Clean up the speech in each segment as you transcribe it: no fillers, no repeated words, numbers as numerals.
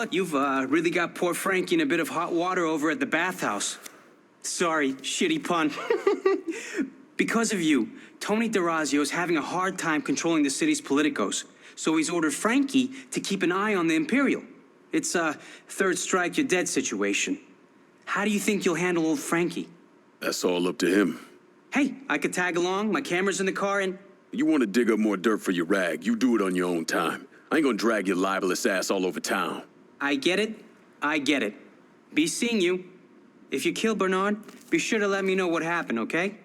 call it? You've really got poor Frankie in a bit of hot water over at the bathhouse. Sorry, shitty pun. Because of you, Tony DeRazio's having a hard time controlling the city's politicos. So he's ordered Frankie to keep an eye on the Imperial. It's a third strike, you're dead situation. How do you think you'll handle old Frankie? That's all up to him. Hey, I could tag along, my camera's in the car, and... You want to dig up more dirt for your rag, you do it on your own time. I ain't gonna drag your libelous ass all over town. I get it. Be seeing you. If you kill Bernard, be sure to let me know what happened, okay?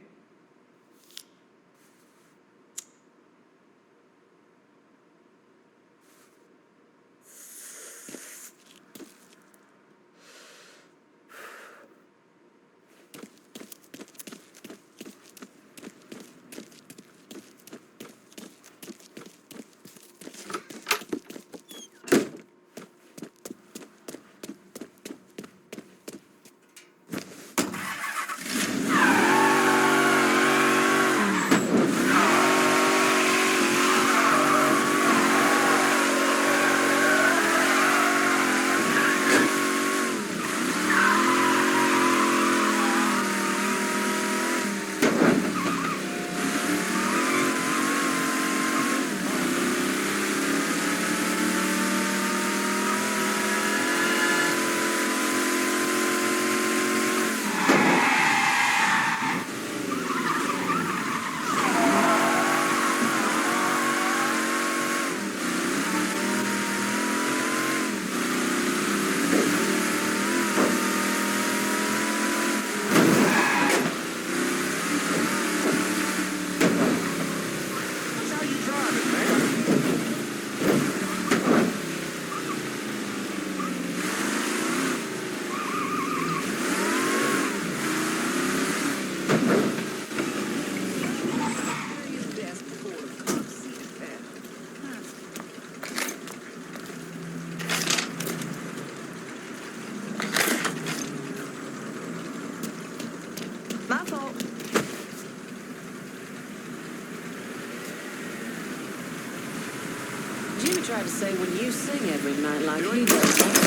My fault. Jimmy tried to say when you sing every night like he does. No.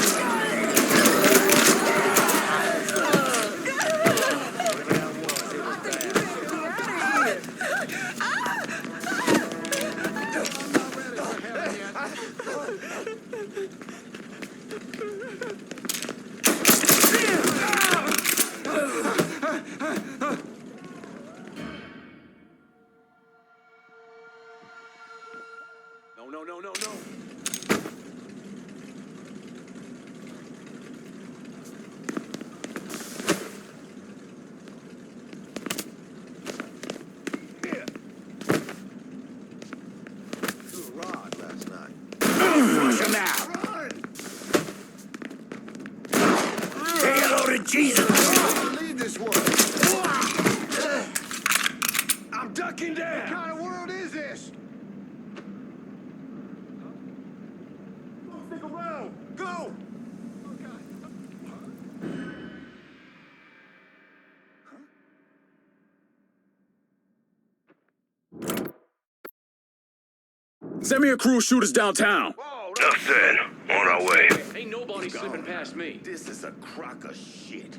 Threw a rod last night. Flush him out. Say hello to Jesus. Leave this one. I'm ducking down. What kind of world is this? Stick around. Go. Send me a crew of shooters downtown. Whoa, Enough said. On our way. Ain't nobody slipping past me. this is a crock of shit.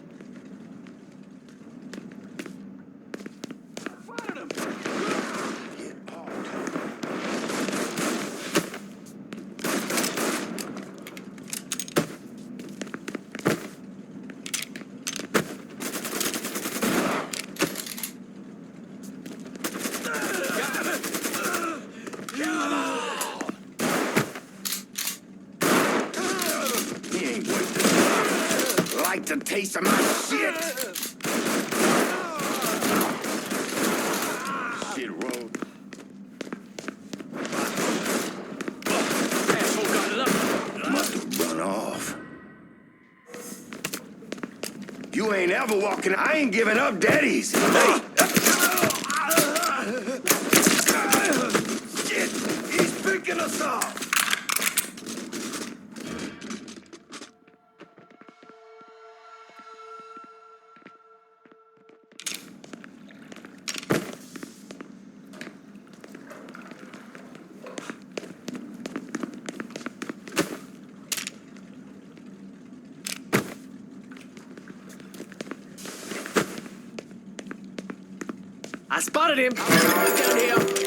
Get off. He ain't wasted. Like the taste of my shit. Shit, road. Asshole got it up. Must have run off. You ain't ever walking. I ain't giving up, daddies. Hey. Shit, he's picking us off. I spotted him. He's down here.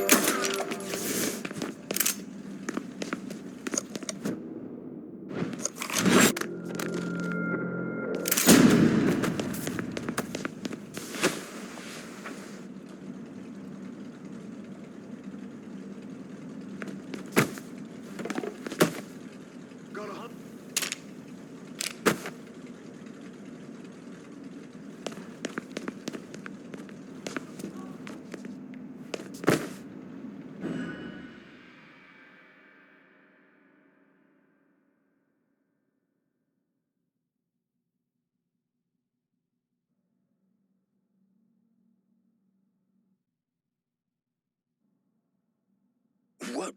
What?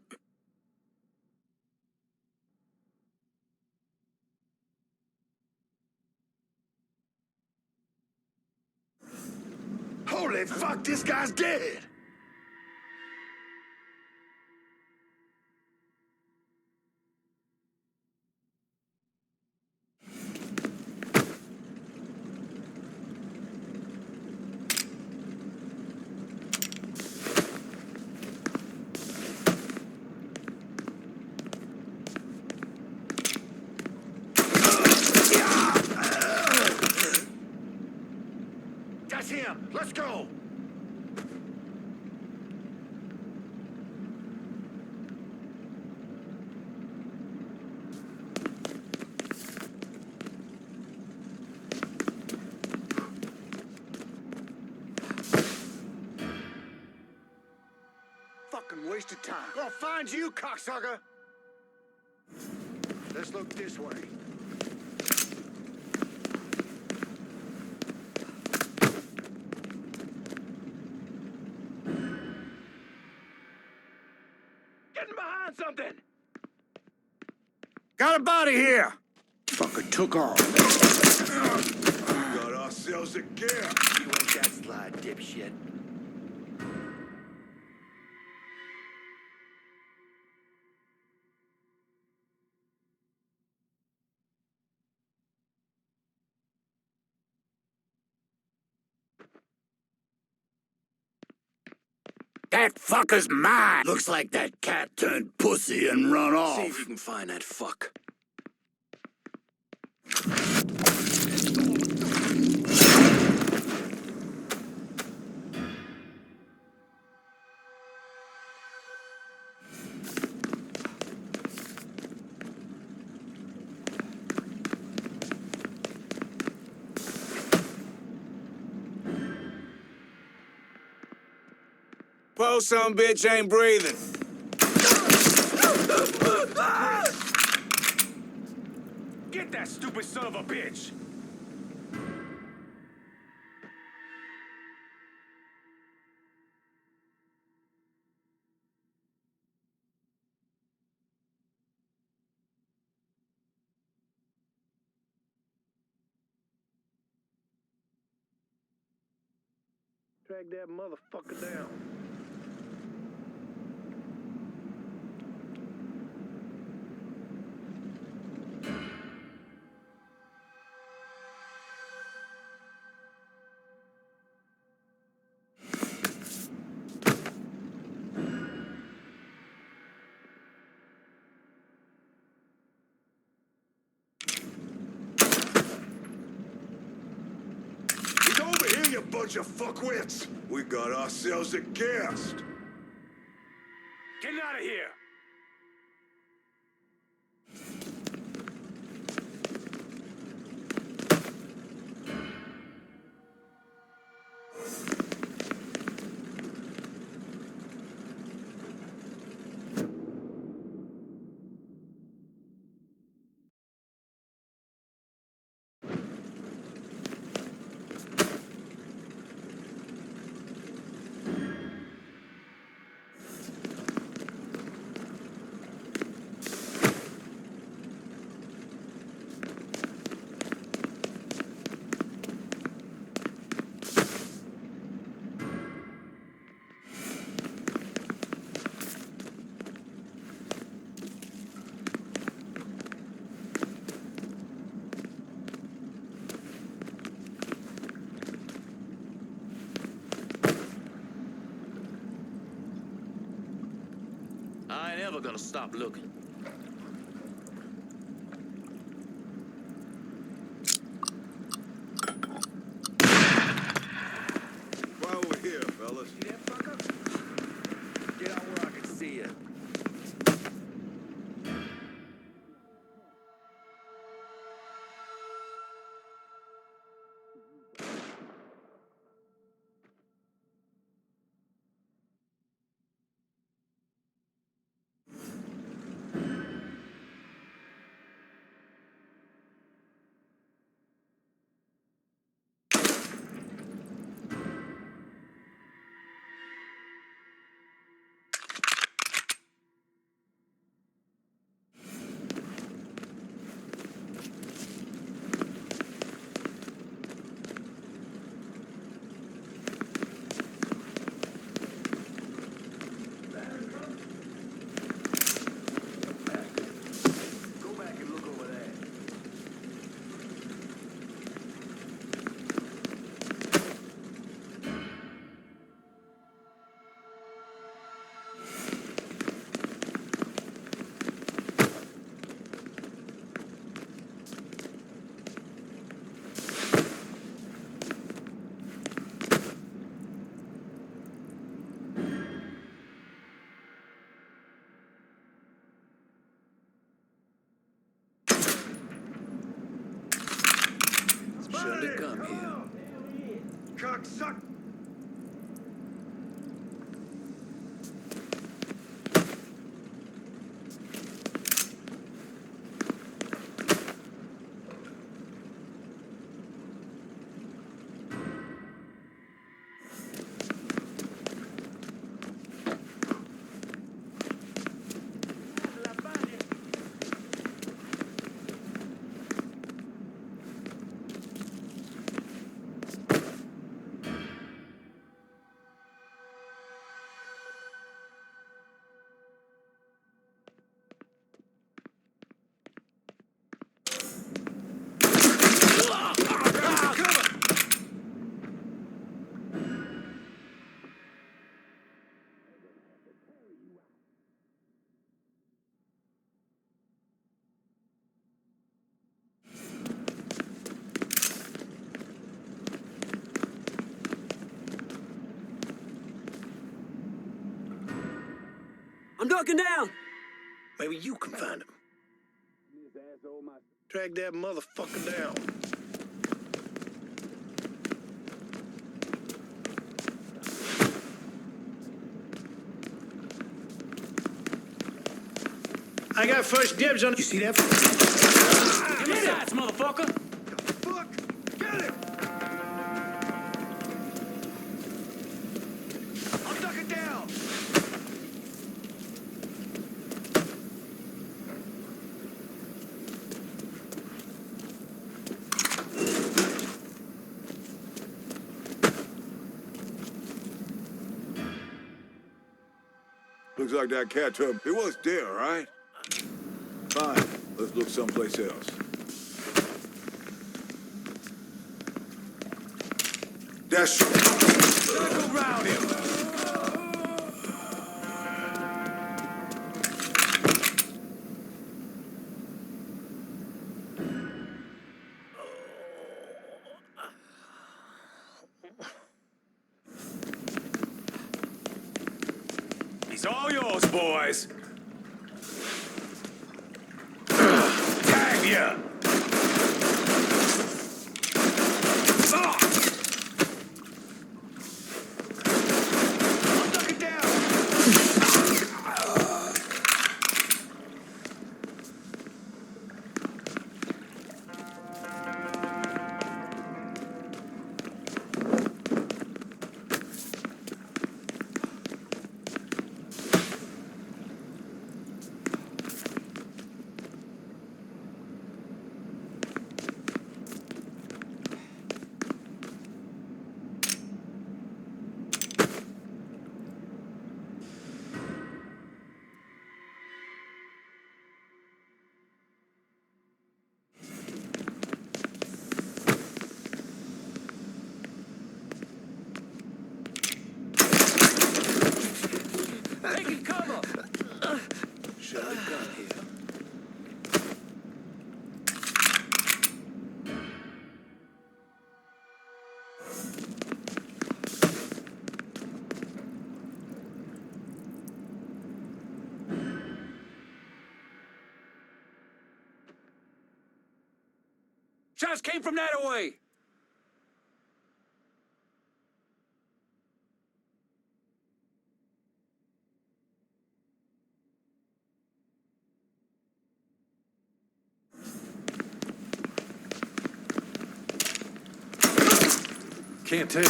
Holy fuck, this guy's dead! That's him! Let's go! Fucking waste of time. Gonna find you, cocksucker! Let's look this way. Getting behind something! Got a body here! Fucker took off. Got ourselves a gift. You let that slide, dipshit. That fucker's mine! Looks like that cat turned pussy and run off. See if you can find that fuck. Poor some bitch ain't breathing. Get that stupid son of a bitch! Drag that motherfucker down. He's over here, you bunch of fuckwits! We got ourselves a guest! Get out of here! never gonna stop looking. While we're here, fellas. See that fucker? Get out where I can see you. Go back and look over there. Shouldn't have come here. Cocksucker! I'm ducking down. Maybe you can find him. Track that motherfucker down. I got first dibs on. You see that? Give me shots, motherfucker! Fuck! Get him! I'm ducking down. Looks like that cat tub. It was there, right? Fine. Let's look someplace else. That's... Circle round him. He's all yours, boys. Tag ya! I'm ducking down. Shots came from that away. Can't take.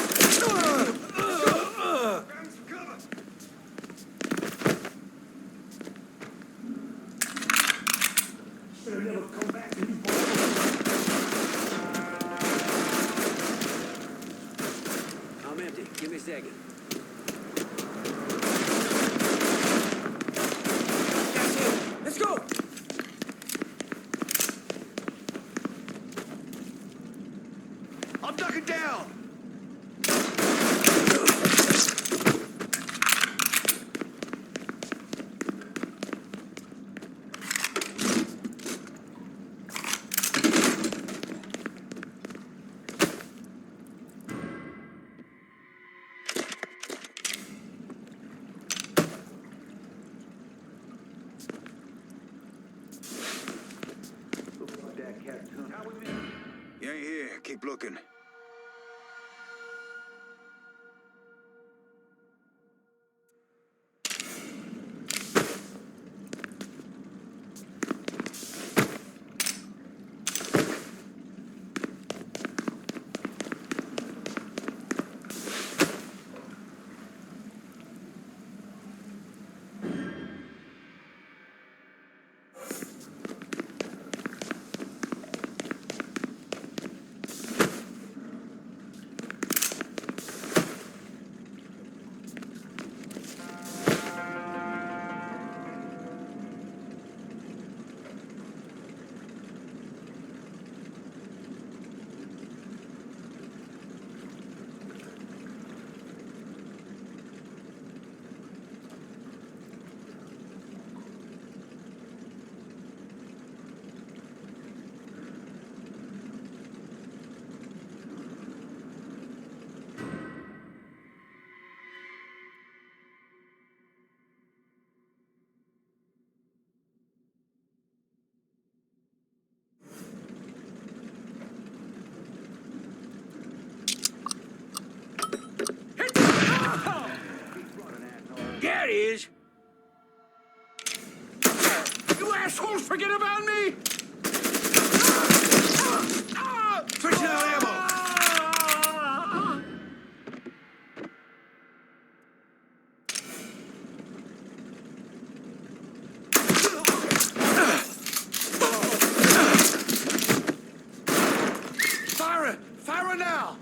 I'm empty. Give me a second. That's it. Let's go. I'm ducking down. You ain't here. Keep looking. There it is. You assholes forget about me? Switching out ammo. Fire! Fire now!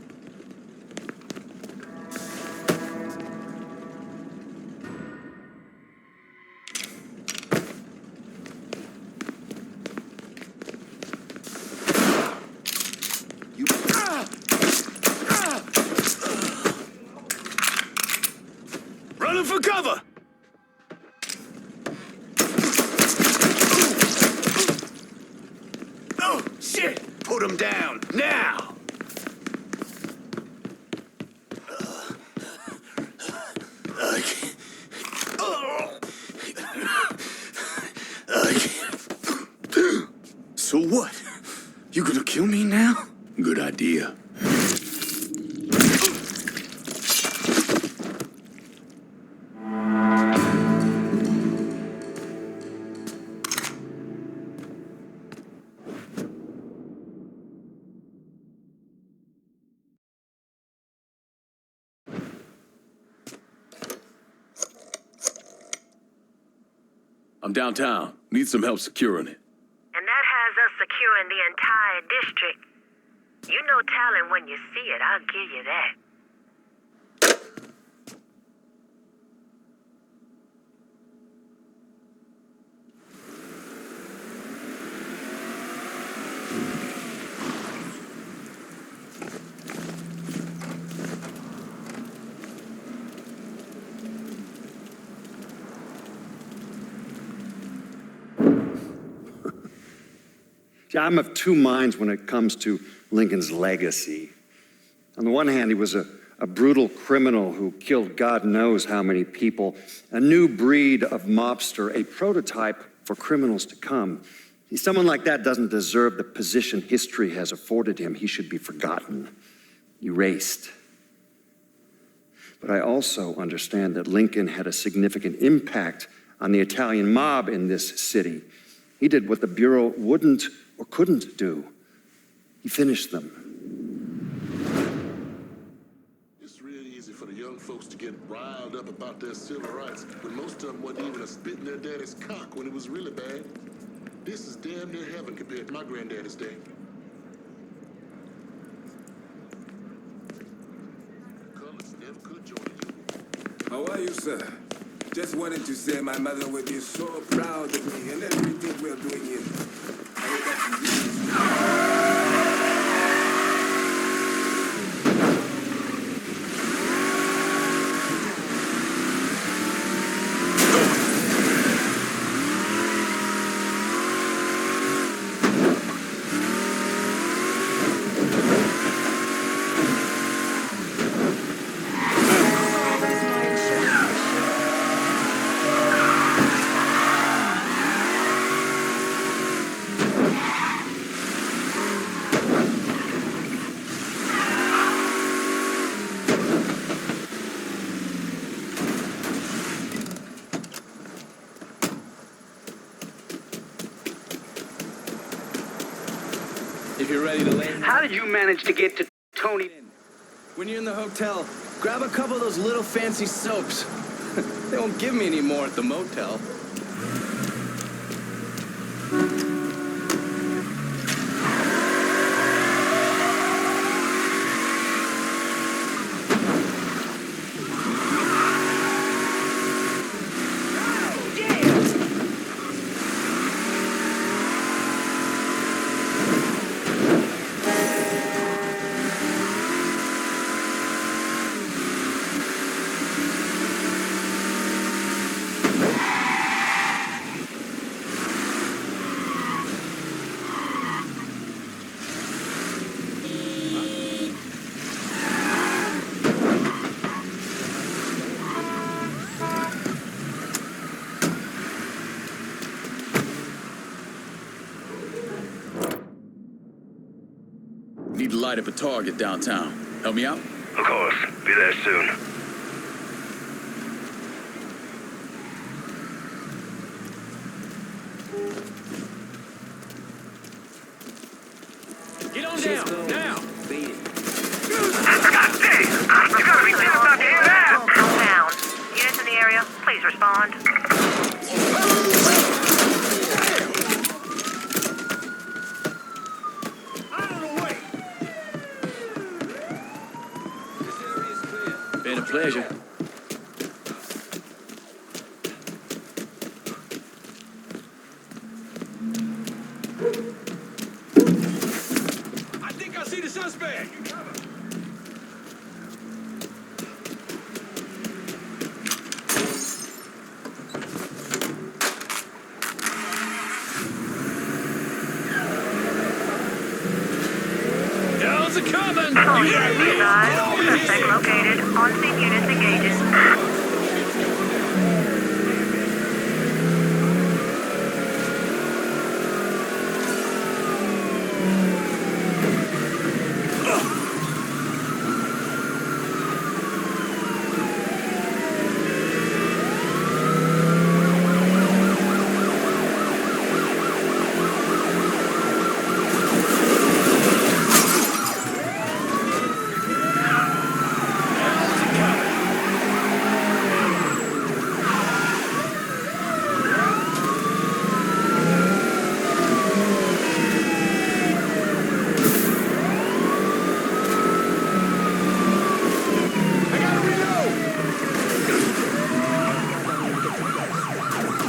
Running for cover! Oh, shit! Put him down, now! I can't. I can't. So what? You gonna kill me now? Good idea. I'm downtown. Need some help securing it. And that has us securing the entire district. You know talent when you see it, I'll give you that. I'm of two minds when it comes to Lincoln's legacy. On the one hand, he was a brutal criminal who killed God knows how many people, a new breed of mobster, a prototype for criminals to come. See, someone like that doesn't deserve the position history has afforded him. He should be forgotten, erased. But I also understand that Lincoln had a significant impact on the Italian mob in this city. He did what the Bureau wouldn't or couldn't do. He finished them. It's real easy for the young folks to get riled up about their civil rights when most of them wasn't even a spit in their daddy's cock when it was really bad. This is damn near heaven compared to my granddaddy's day. Colors never could join you. How are you, sir? Just wanted to say my mother will be so proud of me and everything we're doing here. I hope that's If you're ready to land. How did you manage to get to Tony? When you're in the hotel, grab a couple of those little fancy soaps. They won't give me any more at the motel. Need to light up a target downtown. Help me out? Of course. Be there soon. Get on down, now! beat it. God dang! You gotta be serious about to hear that! Down. Units in the area, please respond. out of the way! This area is clear. Been a pleasure. I think I see the suspect! Hell's a coming! Be advised, suspect located. On-scene units engaging.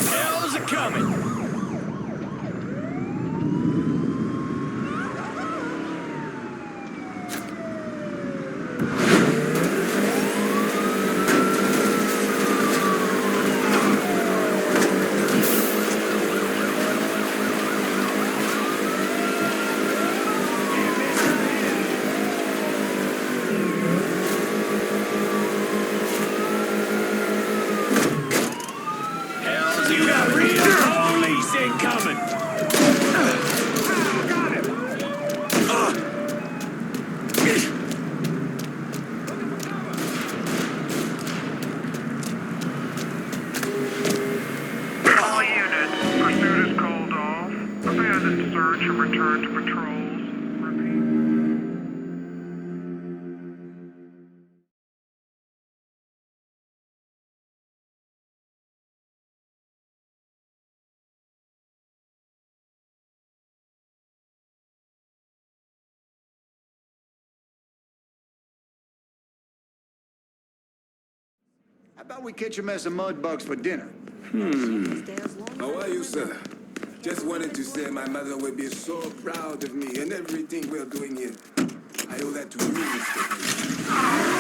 Hell's a coming! How about we catch a mess of mud bugs for dinner? How are you, sir? Just wanted to say my mother will be so proud of me and everything we're doing here. I owe that to you, Mr.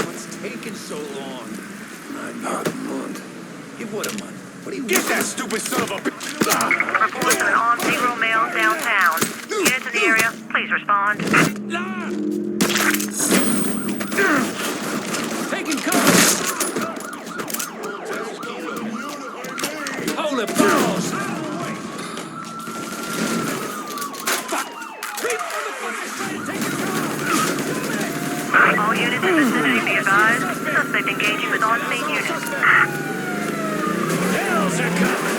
What's taking so long? Not a month. Give what a month? What do you Get that stupid son of a bitch! Reports of an armed Negro male downtown. Units in the area, please respond. taking cover? Holy balls! All units in vicinity be advised. Suspect engaging with on-scene units. Hells are coming!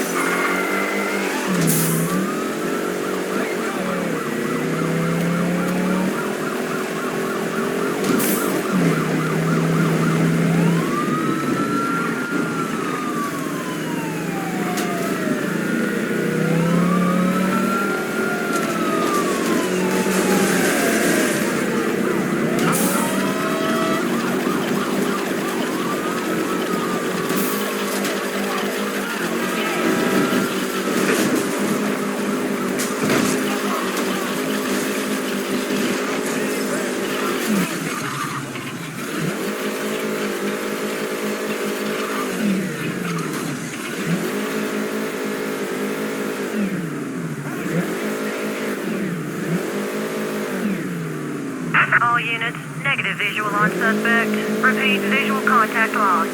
All units, negative visual on suspect. Repeat, visual contact lost.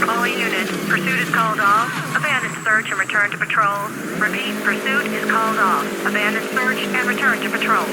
All units, pursuit is called off. Abandon search and return to patrol. Repeat, pursuit is called off. Abandon search and return to patrol.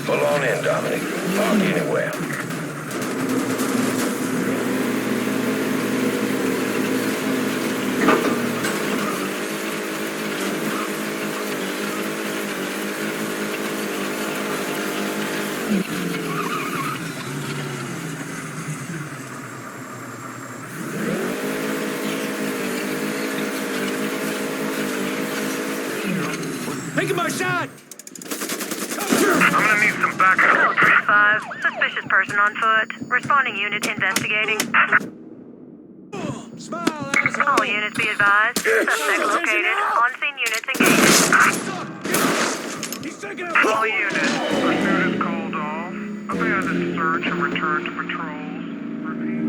Pull on in, Dominic. Park anywhere. Taking my shot! I'm gonna need some backup. 5, suspicious person on foot. Responding unit investigating. Smile, asshole! All units be advised. Suspect located. On-scene units engaged. He's taking a All units, pursuit is called off. Abandon search and return to patrols. Repeat.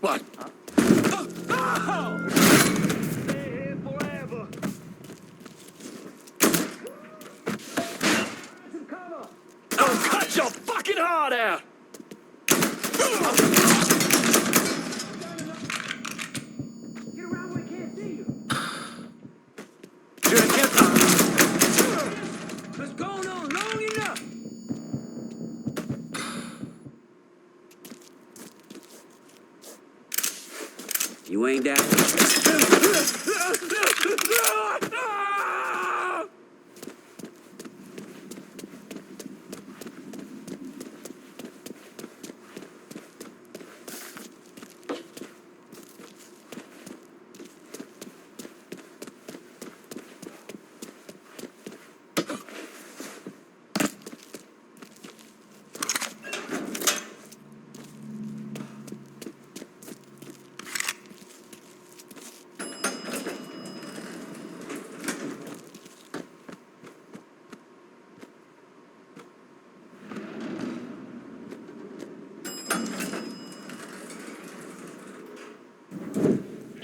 What? I'll cut your fucking heart out! What's going on? Long enough! You ain't that.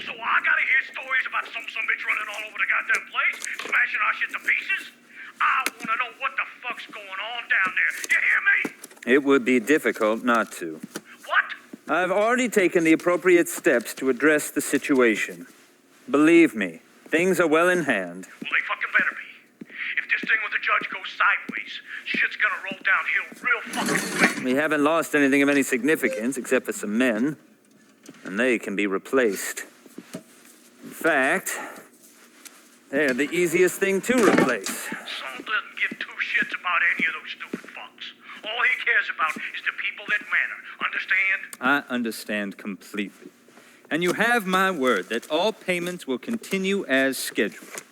So I gotta hear stories about some bitch running all over the goddamn place, smashing our shit to pieces? I wanna know what the fuck's going on down there. You hear me? It would be difficult not to. What? I've already taken the appropriate steps to address the situation. Believe me, things are well in hand. Well, they fucking better be. If this thing with the judge goes sideways, shit's gonna roll downhill real fucking quick. We haven't lost anything of any significance except for some men, and they can be replaced. In fact, they're the easiest thing to replace. Saul doesn't give two shits about any of those stupid fucks. All he cares about is the people that matter. Understand? I understand completely. And you have my word that all payments will continue as scheduled.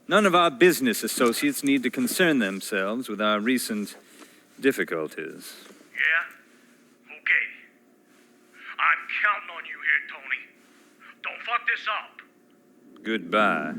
None of our business associates need to concern themselves with our recent difficulties. Yeah? Okay. I'm counting on you here, Tony. Don't fuck this up. Goodbye.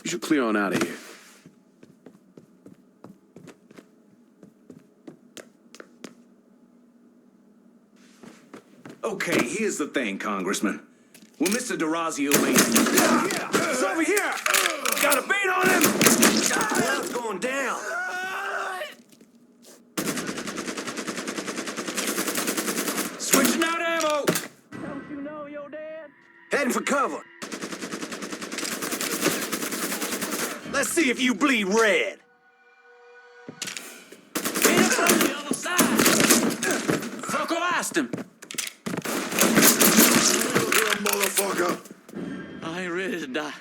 You should clear on out of here. Okay, here's the thing, Congressman. When Mr. DeRazio made... Yeah! It's over here! Got a beat on him! What's going down? Switching out ammo! Don't you know your dad? Heading for cover. Let's see if you bleed red. Get up on the other side. Fuck asked him. Motherfucker! I ain't ready to die.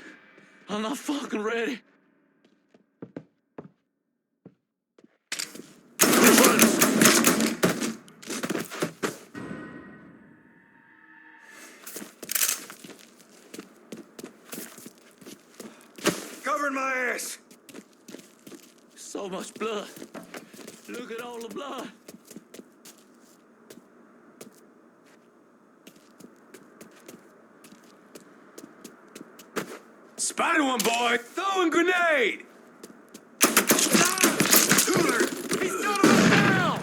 I'm not fucking ready. Covering my ass! So much blood. Look at all the blood. Spider one, boy! Throwing grenade! He's got him down!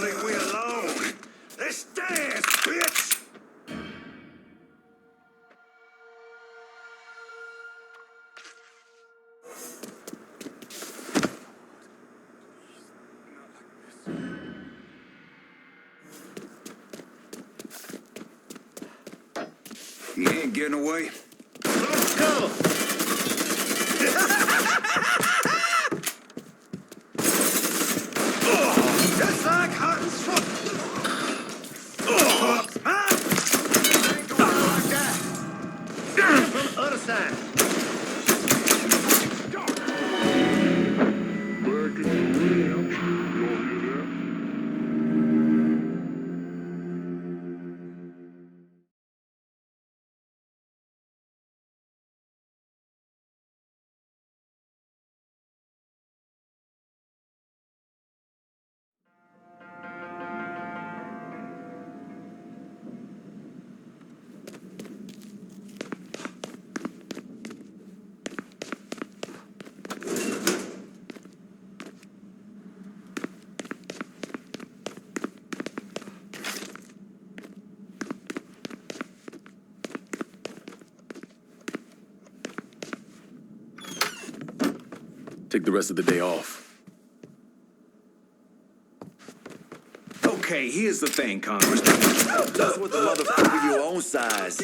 Leave me alone! Let's dance, bitch! You ain't getting away. Let's go. Just like hot and smoke. Ain't going like that. From the other side. Back in the range. Y'all hear that? Take the rest of the day off. Okay, here's the thing, Congressman. That's what the motherfucker your own size.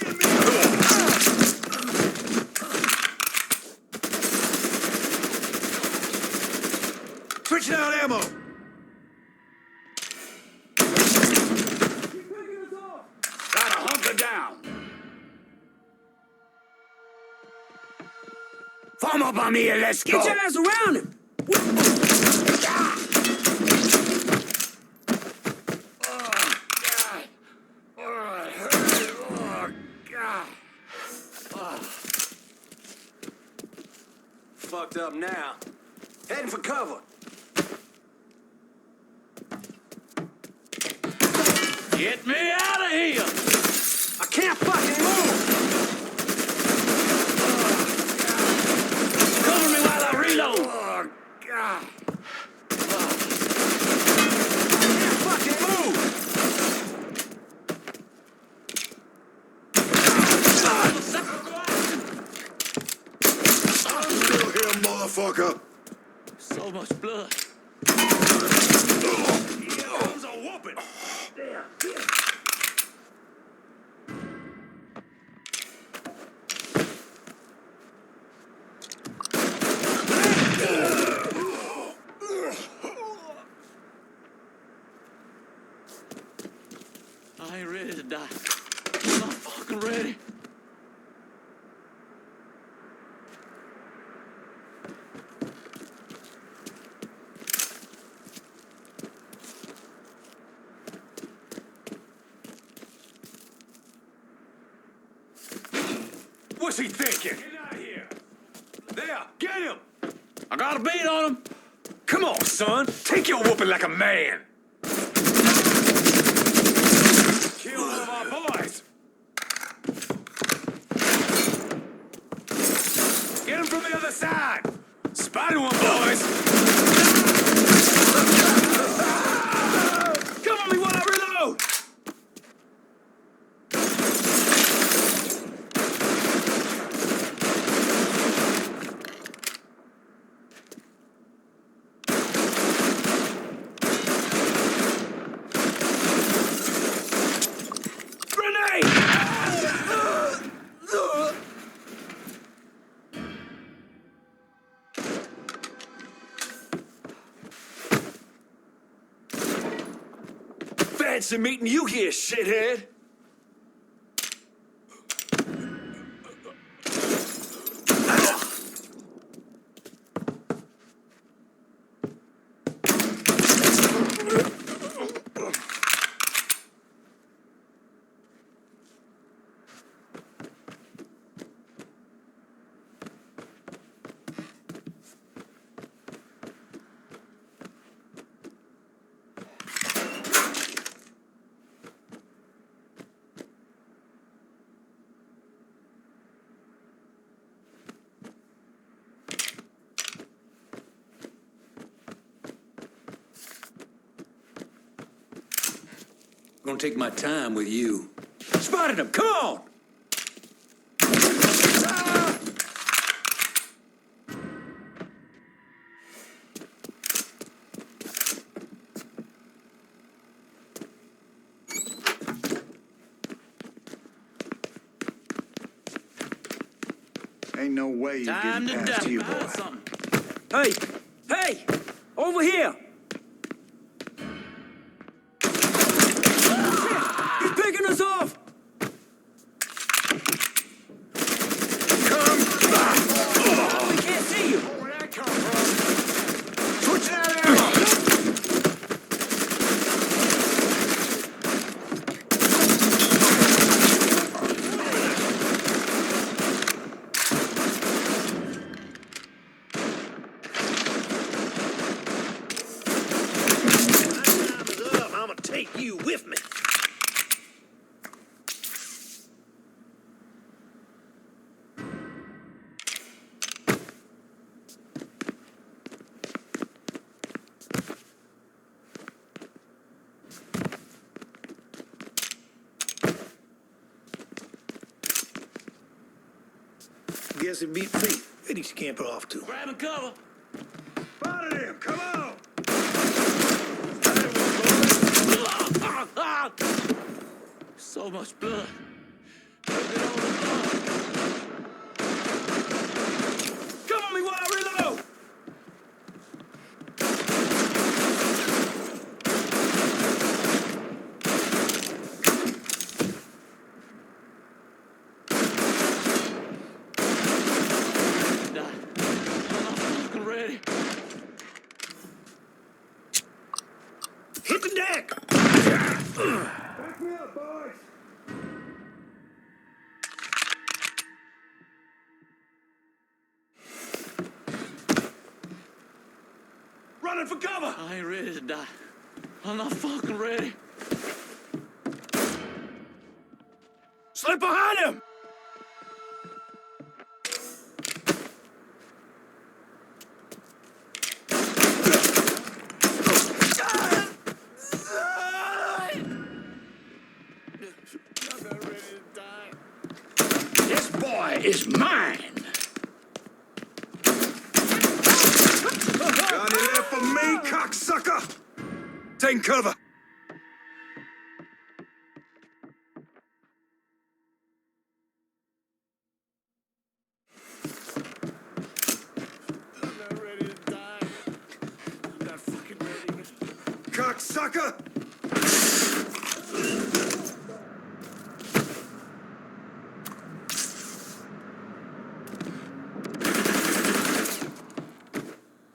Switching out ammo! Gotta hunker down. Form up on me and let's go. Get your ass around him! Fucked up now. Heading for cover. Get me out of here! I can't fucking move. Cover me while I reload! Oh, God. I can't fucking move. Still here, motherfucker! So much blood. Comes a whooping. I ain't ready to die. I'm not fucking ready. What's he thinking? Get out of here. There, get him. I got a beat on him. Come on, son. Take your whooping like a man. Kill one of our boys. Get him from the other side. Spider one, boys. Fancy meeting you here, shithead. I'm gonna take my time with you. Spotted him! Come on! Ain't no way you're Time getting to past die. you, boy. Hey! Hey! Over here! He's picking us off! We can't see you! Where'd that come from? Switching out ammo! I'm gonna take you with me. Guess it beat feet. Where did you camper off to? Grabbing cover. Spotted him! Come on! So much blood. Look at all the blood. Cover me while I reload! Die. I'm not fucking ready. Hit the deck! Back me up, boys! Running for cover! I ain't ready to die. I'm not fucking ready. Slip behind him! This boy is mine! Got it there for me, cocksucker! Taking cover! I'm not ready to die. I'm not fucking ready. Cocksucker!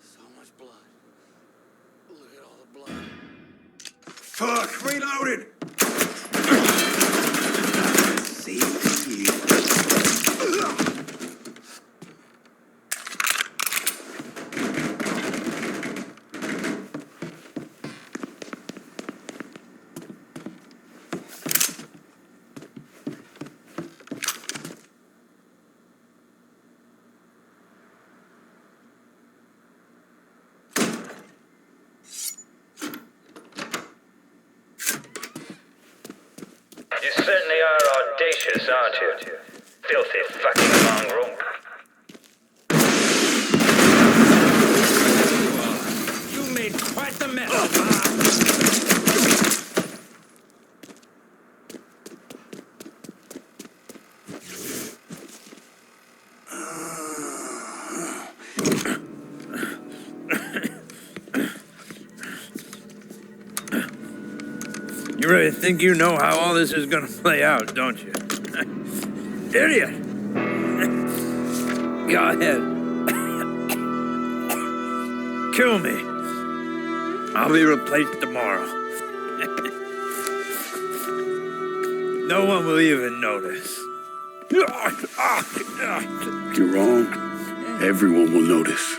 So much blood. Look at all the blood. Fuck! Reloaded! See you. You certainly are audacious, aren't you? Filthy fucking mongrel. You made quite the mess. You really think you know how all this is gonna play out, don't you? Idiot! Go ahead. Kill me. I'll be replaced tomorrow. No one will even notice. You're wrong. Everyone will notice.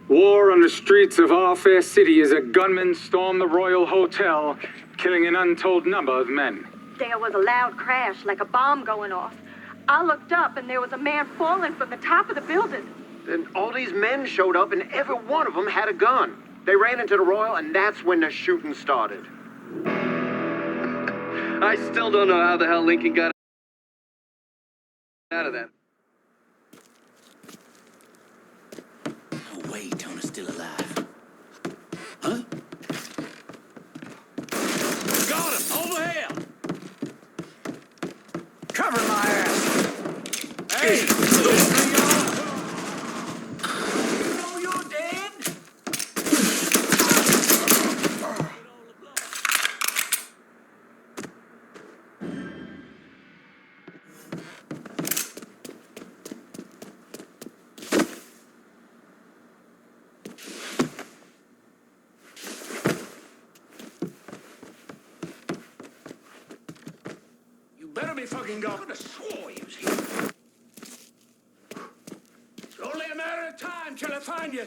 War on the streets of our fair city as a gunman stormed the Royal Hotel, killing an untold number of men. There was a loud crash, like a bomb going off. I looked up and there was a man falling from the top of the building. Then all these men showed up and every one of them had a gun. They ran into the Royal and that's when the shooting started. I still don't know how the hell Lincoln got out of that. No way Tony's still alive. Huh? Got him! Over here! Cover my ass! Hey! You know you're dead? You better be fucking gone. I could have swore he was here. It's only a matter of time till I find you.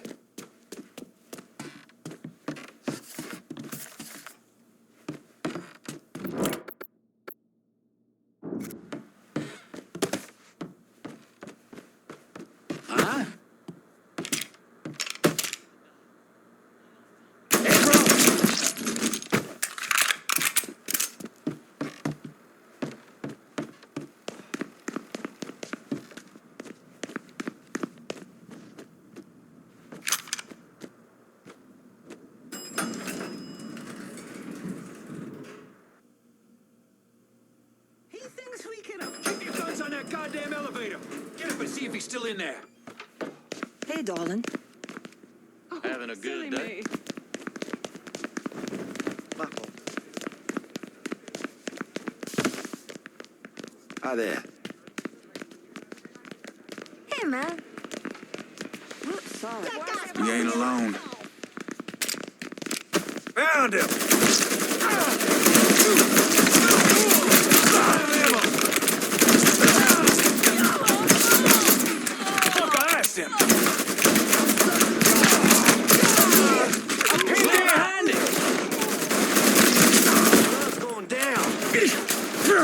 Huh? He thinks we can keep your guns on that goddamn elevator. Get up and see if he's still in there. Hey, darling. Having a good day? Hi there. Hey, man. Whoops, sorry. You ain't alone. Found him! Fuck, I asked him! I'm pinned behind him! Blood's going down!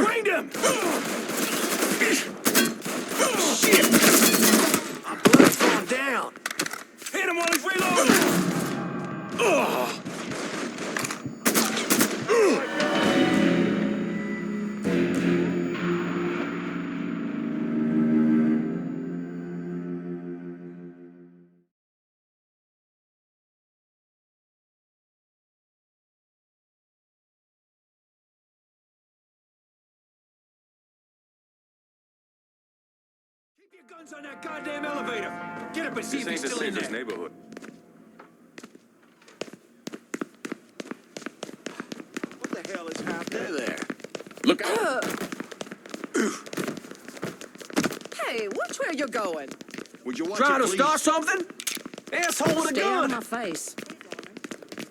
Winged him! Shit! My blood's going down! Hit him while he's reloading! Ugh! Keep your guns on that goddamn elevator! Get up and see if he's still in there! neighborhood. What the hell is happening there? Look out! Hey, which way you going? Would you want Trying to start something? Asshole with a Stay out of gun! my face.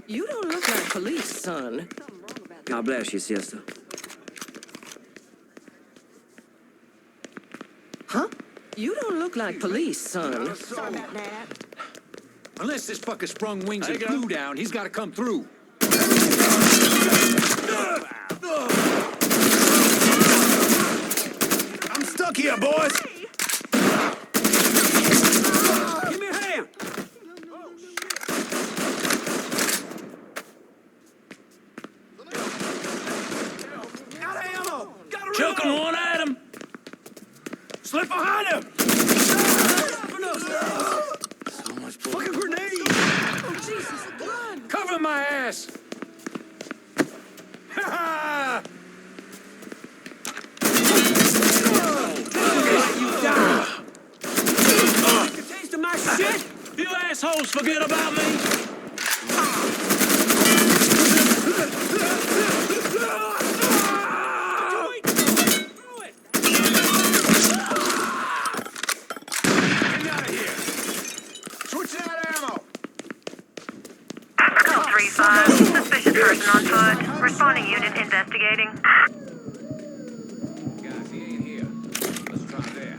You don't look like police, son. God bless you, sister. Huh? You don't look like police, son. Unless this fucker sprung wings and flew down, he's got to come through. I'm stuck here, boys! Give me a hand! Out of ammo! Gotta Chuck him one at him. Slip behind him! So much blood. Fucking grenade! Oh, Jesus, run! Cover my ass! Ha ha! shit? You assholes forget about me? Switching out ammo. Code 3-5. Suspicious person on foot. Responding unit investigating. Guys, he ain't here. Let's try there.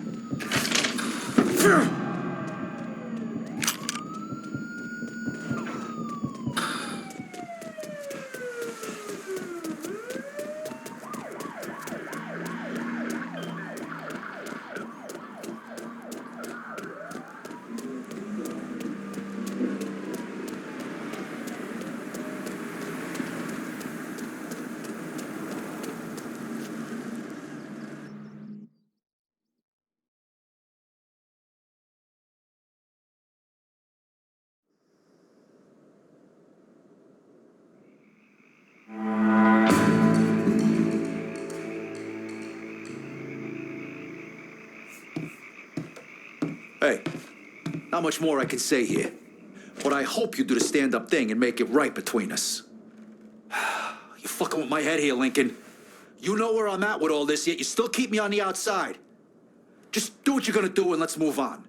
Hey, not much more I can say here. But I hope you do the stand-up thing and make it right between us. You're fucking with my head here, Lincoln. You know where I'm at with all this, yet you still keep me on the outside. Just do what you're gonna do and let's move on.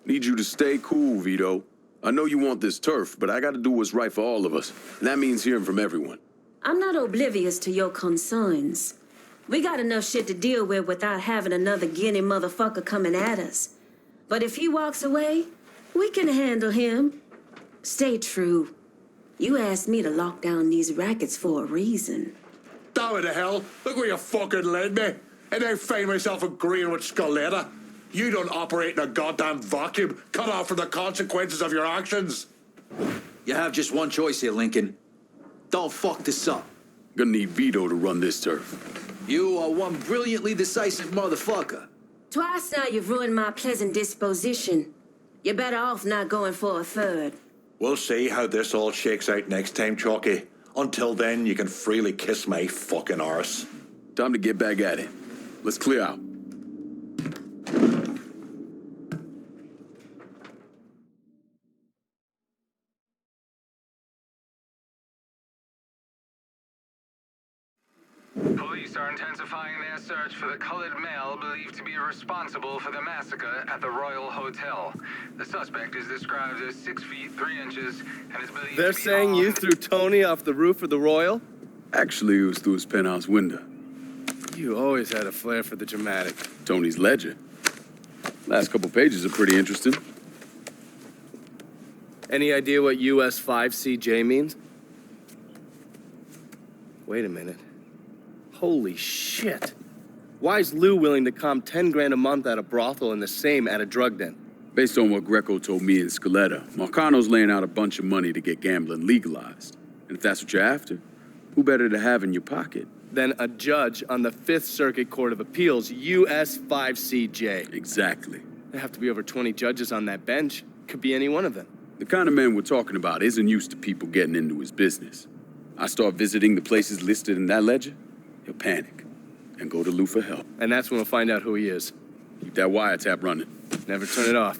Need you to stay cool, Vito. I know you want this turf, but I gotta do what's right for all of us. And that means hearing from everyone. I'm not oblivious to your concerns. We got enough shit to deal with without having another guinea motherfucker coming at us. But if he walks away, we can handle him. Stay true. You asked me to lock down these rackets for a reason. Damn the hell, look where you fucking led me. And then find myself agreeing with Scaletta. You don't operate in a goddamn vacuum, cut off from the consequences of your actions. You have just one choice here, Lincoln. Don't fuck this up. Gonna need Vito to run this turf. You are one brilliantly decisive motherfucker. Twice now you've ruined my pleasant disposition. You're better off not going for a third. We'll see how this all shakes out next time, Chalky. Until then, you can freely kiss my fucking arse. Time to get back at it. Let's clear out. Police are intensifying their search for the colored male believed to be responsible for the massacre at the Royal Hotel. The suspect is described as 6 feet 3 inches and is believed They're to be saying you threw Tony off the roof of the Royal? Actually, it was through his penthouse window. You always had a flair for the dramatic. Tony's ledger. Last couple pages are pretty interesting. Any idea what US 5CJ means? Wait a minute. Holy shit. Why is Lou willing to comp 10 grand a month at a brothel and the same at a drug den? Based on what Greco told me and Scaletta, Marcano's laying out a bunch of money to get gambling legalized. And if that's what you're after, who better to have in your pocket? Then a judge on the 5th Circuit Court of Appeals, US 5CJ. Exactly. There have to be over 20 judges on that bench. Could be any one of them. The kind of man we're talking about isn't used to people getting into his business. I start visiting the places listed in that ledger, he'll panic and go to Lou for help. And that's when we'll find out who he is. Keep that wiretap running. Never turn it off.